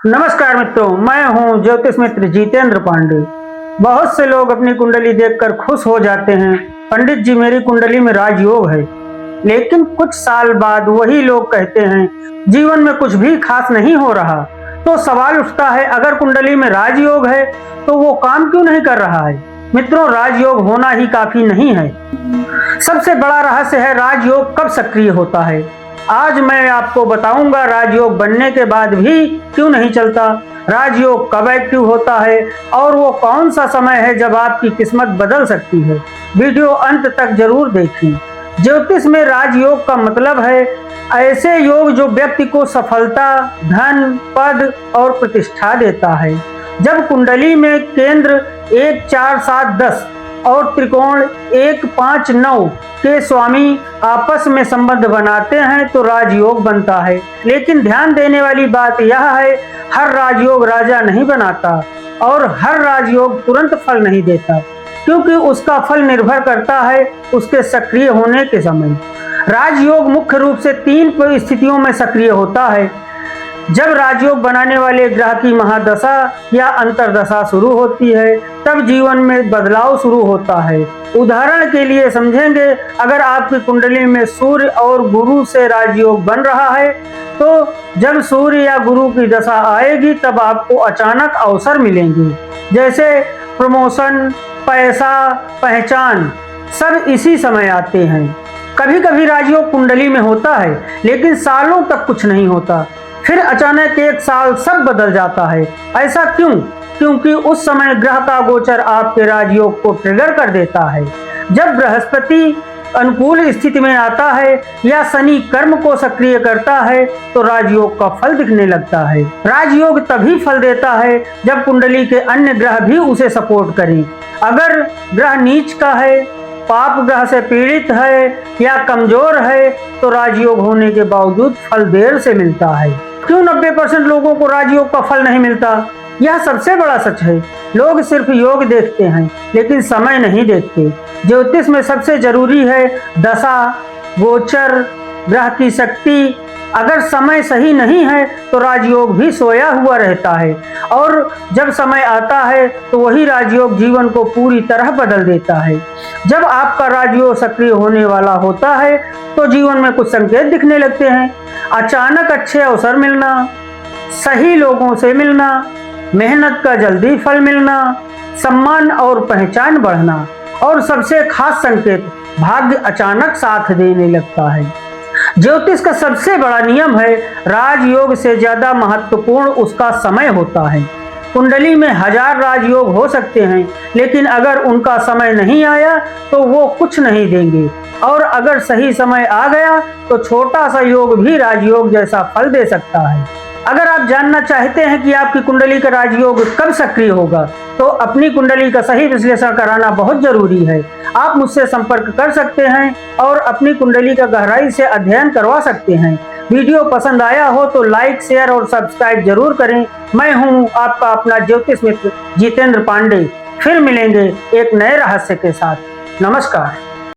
नमस्कार मित्रों, मैं हूं ज्योतिष मित्र जितेंद्र पांडे। बहुत से लोग अपनी कुंडली देखकर खुश हो जाते हैं, पंडित जी मेरी कुंडली में राजयोग है। लेकिन कुछ साल बाद वही लोग कहते हैं जीवन में कुछ भी खास नहीं हो रहा। तो सवाल उठता है, अगर कुंडली में राजयोग है तो वो काम क्यों नहीं कर रहा है? मित्रों, राजयोग होना ही काफी नहीं है। सबसे बड़ा रहस्य है राजयोग कब सक्रिय होता है। आज मैं आपको बताऊंगा राजयोग बनने के बाद भी क्यों नहीं चलता, राजयोग कब एक्टिव होता है और वो कौन सा समय है जब आपकी किस्मत बदल सकती है। वीडियो अंत तक जरूर देखें। ज्योतिष में राजयोग का मतलब है ऐसे योग जो व्यक्ति को सफलता, धन, पद और प्रतिष्ठा देता है। जब कुंडली में केंद्र 1, 4, 7, 10 और त्रिकोण 1, 5, 9 के स्वामी आपस में संबंध बनाते हैं तो राजयोग बनता है। लेकिन ध्यान देने वाली बात यह है, हर राजयोग राजा नहीं बनाता और हर राजयोग तुरंत फल नहीं देता, क्योंकि उसका फल निर्भर करता है उसके सक्रिय होने के समय। राजयोग मुख्य रूप से 3 स्थितियों में सक्रिय होता है। जब राजयोग बनाने वाले ग्रह की महादशा या अंतरदशा शुरू होती है, तब जीवन में बदलाव शुरू होता है। उदाहरण के लिए समझेंगे, अगर आपकी कुंडली में सूर्य और गुरु से राजयोग बन रहा है तो जब सूर्य या गुरु की दशा आएगी तब आपको अचानक अवसर मिलेंगे, जैसे प्रमोशन, पैसा, पहचान, सब इसी समय आते हैं। कभी कभी राजयोग कुंडली में होता है लेकिन सालों तक कुछ नहीं होता, फिर अचानक 1 साल सब बदल जाता है। ऐसा क्यों? क्योंकि उस समय ग्रह का गोचर आपके राजयोग को ट्रिगर कर देता है। जब बृहस्पति अनुकूल स्थिति में आता है या शनि कर्म को सक्रिय करता है तो राजयोग का फल दिखने लगता है। राजयोग तभी फल देता है जब कुंडली के अन्य ग्रह भी उसे सपोर्ट करें। अगर ग्रह नीच का है, पाप ग्रह से पीड़ित है या कमजोर है तो राजयोग होने के बावजूद फल देर से मिलता है। क्यों 90% लोगों को राजयोग का फल नहीं मिलता? यह सबसे बड़ा सच है। लोग सिर्फ योग देखते हैं लेकिन समय नहीं देखते। ज्योतिष में सबसे जरूरी है दशा, गोचर, ग्रह की शक्ति। अगर समय सही नहीं है तो राजयोग भी सोया हुआ रहता है और जब समय आता है तो वही राजयोग जीवन को पूरी तरह बदल देता है। जब आपका राजयोग सक्रिय होने वाला होता है तो जीवन में कुछ संकेत दिखने लगते हैं। अचानक अच्छे अवसर मिलना, सही लोगों से मिलना, मेहनत का जल्दी फल मिलना, सम्मान और पहचान बढ़ना और सबसे खास संकेत, भाग्य अचानक साथ देने लगता है। ज्योतिष का सबसे बड़ा नियम है, राजयोग से ज्यादा महत्वपूर्ण उसका समय होता है। कुंडली में 1000 राजयोग हो सकते हैं लेकिन अगर उनका समय नहीं आया तो वो कुछ नहीं देंगे, और अगर सही समय आ गया तो छोटा सा योग भी राजयोग जैसा फल दे सकता है। अगर आप जानना चाहते हैं कि आपकी कुंडली का राजयोग कब सक्रिय होगा तो अपनी कुंडली का सही विश्लेषण कराना बहुत जरूरी है। आप मुझसे संपर्क कर सकते हैं और अपनी कुंडली का गहराई से अध्ययन करवा सकते हैं। वीडियो पसंद आया हो तो लाइक, शेयर और सब्सक्राइब जरूर करें। मैं हूं आपका अपना ज्योतिष मित्र जितेंद्र पांडे। फिर मिलेंगे एक नए रहस्य के साथ। नमस्कार।